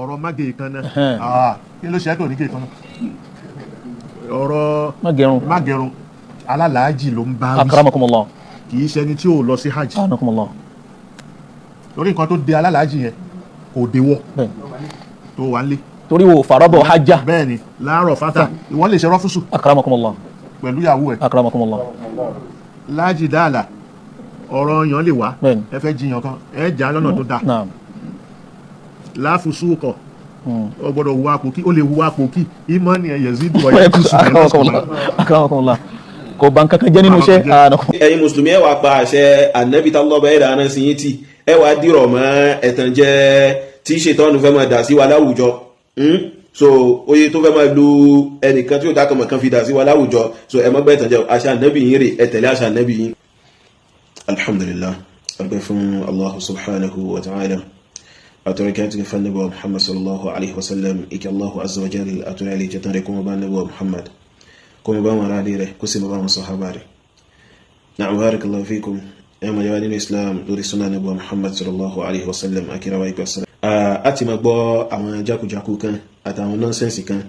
ọ̀rọ̀ mágè kan náà kí ló ṣe é tó ní gé kan náà ọ̀rọ̀ mágẹrun alálàájì ló ń bá wí akramakumullah kì í ṣẹni tí ò lọ sí hajj akramakumullah torí nǹkan tó de alálàájì yẹn kò déwọ́ tó wà ń lé torí wo farabọ hajjá bẹ́ẹ̀ ni láàárọ̀ fata ìwọ́n lè ṣe rọ́fúsù akramakumullah pẹ̀lú ìyàwó ẹ̀ akramakumullah láàjì dáàlà ọ̀rọ̀ yàn lè wá ẹ fẹ́ jiyàn kan ẹ jà lọ́nà tó dáa láàfùsù kọ̀ ó gbọ́dọ̀ wu apò kí ó lè wu apò kí ìmọ̀ ni ẹ̀yẹ̀ sí ìdúwọ̀ yẹn kùsù akramakumullah kò bá nǹkan kan jẹ́ nínú iṣẹ́ ẹ̀yin mùsùlùmí ẹ wá pa àṣẹ ànábì tálọ́bà ẹ̀dà aná sí yín tí ẹ wá dìrọ̀ mọ́ ẹ̀tàn jẹ́ tí ṣètọ́nù fẹ́ máa dà sí wa láwùjọ so oye tó fẹ́ máa lu ẹnìkan tí ó dákọ̀ mọ̀ kan fi dà sí wa láwùjọ so ẹ má gbẹ́ ẹ̀tàn jẹ́ àṣà ànábì yín rè ẹ tẹ̀lé àṣà ànábì yín. alhamdulillah ọgbẹ́ fún allah subhanahu wa ta'ala أتركت فالنبي محمد صلى الله عليه وسلم إك الله عز وجل أترى جتنكم بان نبي محمد كم بان رالي كسم بان صحابه نعم بارك الله فيكم يا مجانين الإسلام دور السنة نبي محمد صلى الله عليه وسلم أكيرا ويك السلام أتي مقبو أما جاكو جاكو كان أتعمل نونسنس كان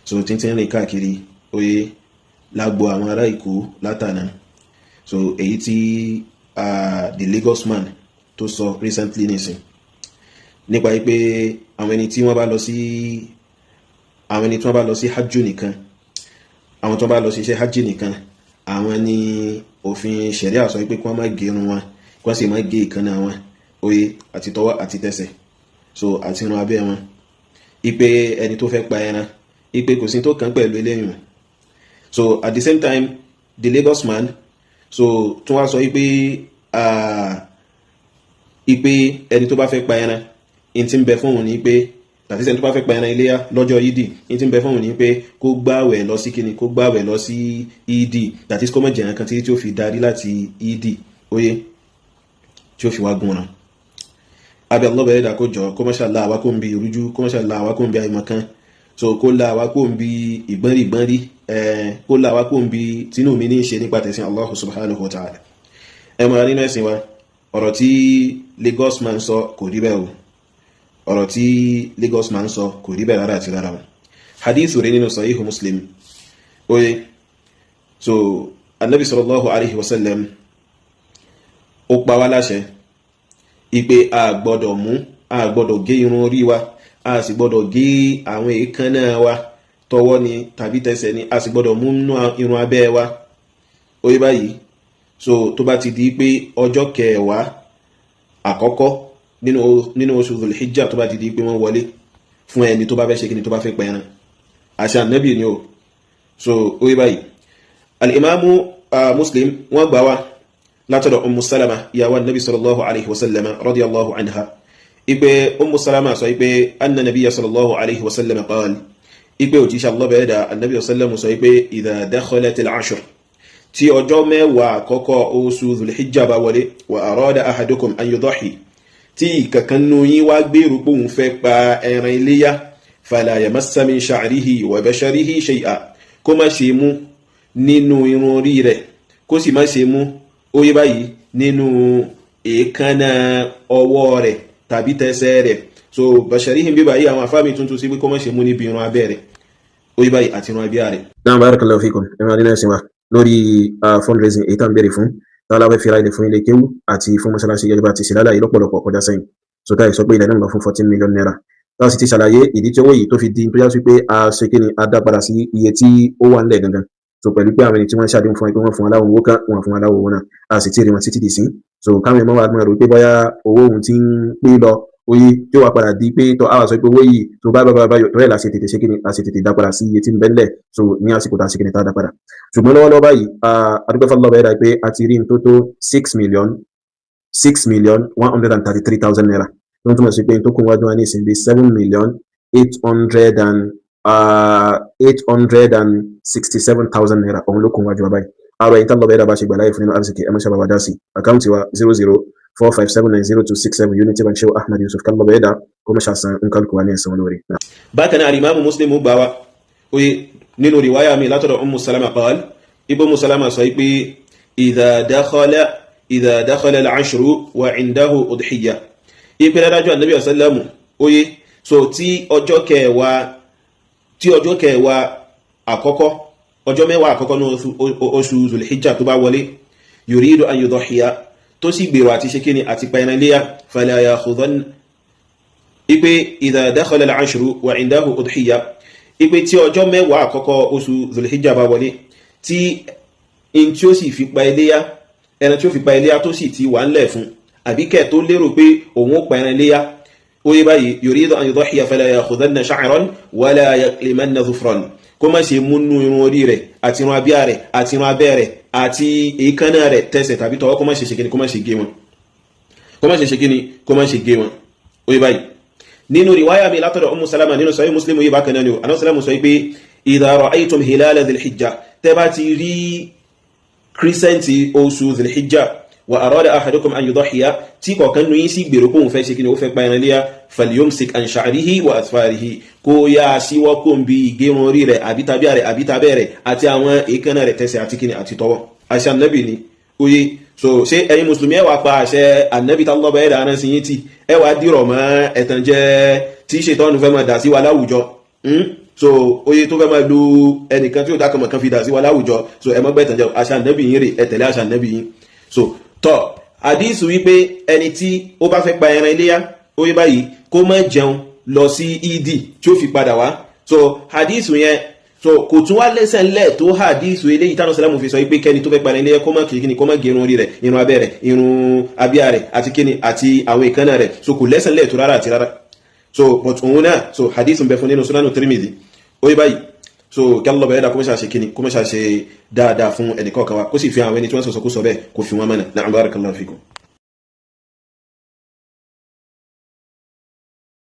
so tintin lè káàkiri oye lágbo àwọn ará Èkó látànà so èyí tí the Lagos man tó sọ recently nísìn nípa pé àwọn ẹni tí wọ́n bá lọ sí hajj nìkan àwọn tó bá lọ sí iṣẹ́ hajj nìkan àwọn ni òfin ṣẹ̀ríà sọ pé kí wọ́n má gé irun wọn kí wọ́n sì má gé ìkànnà wọn oye àti tọwọ́ àti tẹsẹ̀ so àti irun abẹ́ wọn ipe ẹni tó fẹ́ pa ẹran ipe kò sí tó kàn pẹ̀lú eléyìn so at the same time the Lagos man so tún wá sọ ipe ẹni tó bá fẹ́ pa ẹran in ti ń bẹ fún òun ní pé tàbí sẹ́ni tó bá fẹ́ pa ẹran iléyá lọ́jọ́ ìdí in ti ń bẹ fún òun ní pé kó gbààwẹ̀ lọ sí kíni kó gbààwẹ̀ lọ sí ìdí tàbí kó má jẹ nǹkan tí ó fi darí láti ìdí oyé tí ó fi wá gùn ràn abẹ́ Allah bẹ̀rẹ̀ dà kó jọ kó masha Allah àwa kó ń bi ìrújú kó masha Allah àwa kó ń bi àìmọ̀kan so kó la àwa kó ń bi ìgbọ́nrí kó la àwa kó ń bi tínú mi ní ṣe nípa tẹ̀sìn Allah subhanahu wa ta'ala mọ̀ nínú ẹ̀sìn wa ọ̀rọ̀ tí Lagos man sọ kò rí bẹ́ẹ̀ o ọ̀rọ̀ tí Lagos man sọ kò rí bẹ́ẹ̀ rárá àti rárá wọn hadithu rẹ̀ nínú sahihu Muslim oye so annabi sallallahu alaihi wasallam ó pa wá láṣẹ ipe a gbọ́dọ̀ gé irun orí wa a sì gbọ́dọ̀ gé àwọn èékánná wa tọwọ́ ni tàbí tẹsẹ̀ ni a sì gbọ́dọ̀ mú irun abẹ́ wa oye báyìí so tó bá ti di pé ọjọ́ kẹwàá àkọ́kọ́ nínú oṣù Dhul-Hijjah tó bá ti di pé wọ́n wọlé fún ẹni tó bá fẹ́ ṣe kíni tó bá fẹ́ pẹ̀ran àṣà Ànábì ni o so orí báyìí al-Imamu Muslim wọ́n gbà wá látọ̀dọ̀ Ummu Salama ìyàwó Ànábì sallallahu alaihi wasallam radiyallahu anha ipe Ummu Salama sọ ipe anna nabiyya sallallahu alaihi wasallam qala ipe òjíṣẹ́ Allah bẹ̀rẹ̀ dà Ànábì sallallahu sọ ipe idha dakhalat al-ashr tí ọjọ́ mẹ́wàá àkọ́kọ́ oṣù Dhul-Hijjah bá wọlé wa arada ahadukum an yudhi tí ìkankan nínú yín wá gbèrò pé òun fẹ́ pa ẹran iléyá fala yamassa min sha'rihi wa basharihi shay'a kó má ṣe mú nínú irun orí rẹ̀ kó sì má ṣe mú óyé báyìí nínú èékánná ọwọ́ rẹ̀ tàbí tẹsẹ̀ rẹ̀ so basharihi bí báyìí àwọn afáàmì tuntun sí pé kó má ṣe mú níbi irun abẹ́ rẹ̀ óyé báyìí àti irun abíyá rẹ̀. náà barakallahu fikum ẹ̀rọ adínà ẹ̀sìn wa lórí fundraising èyí tá ń bẹ̀rẹ̀ fún tààlàwẹ̀ fìrà ilẹ̀ fún ilé kéwú àti fún mọ́ṣálásí gẹ́gẹ́ bá ti ṣìlálà ìlọ́pọ̀lọpọ̀ kọjá sẹ́yìn so táì sọ pé ilẹ̀ náà lọ fún 14 million naira táà sì ti ṣàlàyé ìdí tí owó yìí tó fi di tó yá sí pé a ṣe kí ni a dá padà sí iye tí ó wà nílẹ̀ gangan so pẹ̀lú pé àwọn ẹni tí wọ́n ṣàdéhùn fún ẹ pé wọ́n fún aláwọ̀ owó kan wọ́n fún aláwọ̀ owó náà a sì ti rí wọn títí dì sí so káwọn ẹ̀mọ́ wa gbọ́n rò pé bóyá owó òun ti ń pé lọ oye tí ó wà padà di pé tọ́ àwọn sọ pé owó yìí tó bá rẹ̀ láti tètè ṣe kí ni láti tètè dá padà sí iye tí ń bẹ́ńlẹ̀ so ní àsìkò tá a ṣe kí ni tá a dá padà ṣùgbọ́n lọ́wọ́lọ́wọ́ báyìí adúgbò fọlọ́ bẹ́ẹ̀ dà pé a ti rí ní tó tó 6,133,000 naira tó ń túmọ̀ sí pé tó kún wájú wa ní ìsìn bí 7,867,000 naira òun ló kún wájú wa báyìí ààrẹ yìí tálọ́ bẹ́ẹ̀ dà bá ṣe gbà láyé fún nínú arziki ẹ má ṣe bàbá dá sí àkáǹtì wa 0045790267 Unity Bank Shehu Ahmad Yusuf kálọ́ bẹ́ẹ̀ dà kó má ṣàṣàn nǹkan kò wá ní ẹ̀sán olórí. bákan náà Imam Muslim gbà wá oye nínú riwaya mi látọ̀dọ̀ Ummu Salama qala ibo Ummu Salama sọ pé idha dakhala al-ashru wa indahu udhiyya ipe dájú Ànábì sallallahu oye so tí ọjọ́ kẹwàá àkọ́kọ́ ọjọ́ mẹ́wàá àkọ́kọ́ ní oṣù zulhijja tó bá wọlé yuridu an yudhiya tó sì gbèrò àti ṣe kíni àti pa ẹran iléyá fala ya'khudhan ipe idha dakhala al-ashru wa indahu udhiya ipe tí ọjọ́ mẹ́wàá àkọ́kọ́ oṣù zulhijja bá wọlé tí in tí ó sì fi pa iléyá ẹran tí ó fi pa iléyá tó sì ti wà ńlẹ̀ fún àbíkẹ́ tó lérò pé òun ó pa ẹran iléyá ó yé báyìí yuridu an yudhiya fala ya'khudhanna sha'ran wala yaqlimanna dhufran kó má ṣe múnú irun orí rẹ̀ àti irun abíyá rẹ̀ àti irun abẹ́ rẹ̀ àti èékánná rẹ̀ tẹsẹ̀ tàbí tọwọ́ kó má ṣe ṣe kíni kó má ṣe gé wọn kó má ṣe ṣe kíni kó má ṣe gé wọn ó yé báyìí nínú riwaya mi látọ̀dọ̀ Ummu Salama nínú Sahih Muslim yìí bákan náà ni Ànábì sallallahu sọ pé idha ra'aytum hilala dhil hijja tẹ́ bá ti rí kírísẹ́ǹtì oṣù dhil hijja wa arada ahadukum an yudhiya tí kọ̀ọ̀kan nu yín sí gbèrò kóhun fẹ́ ṣe kíni ó fẹ́ pa ẹran léyà falyumsik an sha'rihi wa asfarihi kó yá síwọ́ kó ń bi ìgérun orí rẹ̀ àbí tàbí rẹ̀ àbí tàbẹ́ rẹ̀ àti àwọn èékánná rẹ̀ tẹsẹ̀ àti kíni àti tọwọ́ àṣẹ Ànábì ni oye so ṣé ẹ̀yin mùsùlùmí ẹ wá pa àṣẹ Ànábì tálọ́ bẹ́ẹ̀ dáná sí yín tí ẹ wá dìrọ̀ mọ́ ẹ̀tànjẹ tí ṣètọ́nù fẹ́ máa dà sí wa láwùjọ so oye tó fẹ́ máa lu ẹnìkan tí ó dákọ̀ mọ̀ kan fi dà sí wa láwùjọ so ẹ mọ́ gbẹ̀tànjẹ àṣẹ Ànábì yín rè ẹ tẹ̀lé àṣẹ Ànábì yín so tọ́ àdísù wípé ẹni tí ó bá fẹ́ pa ẹran iléyá ó yé báyìí kó má jẹun lọ sí ìdí tí ó fi padà wá so àdísù yẹn so kò tún wá lẹ́sẹ̀ ńlẹ̀ tó àdísù eléyìí tánà sẹ́lámù fi sọ wípé kẹ́ni tó fẹ́ pa ẹran iléyá kó má kìí kó má gé irun orí rẹ̀ irun abẹ́ rẹ̀ irun abíyá rẹ̀ àti kíni àti àwọn ìkánná rẹ̀ so kò lẹ́sẹ̀ ńlẹ̀ tó rárá àti rárá so but òun náà so àdísù ń bẹ fún nínú Sunanu Tirmidhi ó yé báyìí so kí Allah bẹ̀rẹ̀ dá kó mẹ́sà ṣe kíni kó mẹ́sà ṣe dáadáa fún ẹnìkọ̀ọ̀kan wa kó sì fi àwọn ẹni tí wọ́n sọ̀sọ̀ kó sọ bẹ́ẹ̀ kó fi wọ́n mẹ́nà na'am barakallahu fikum.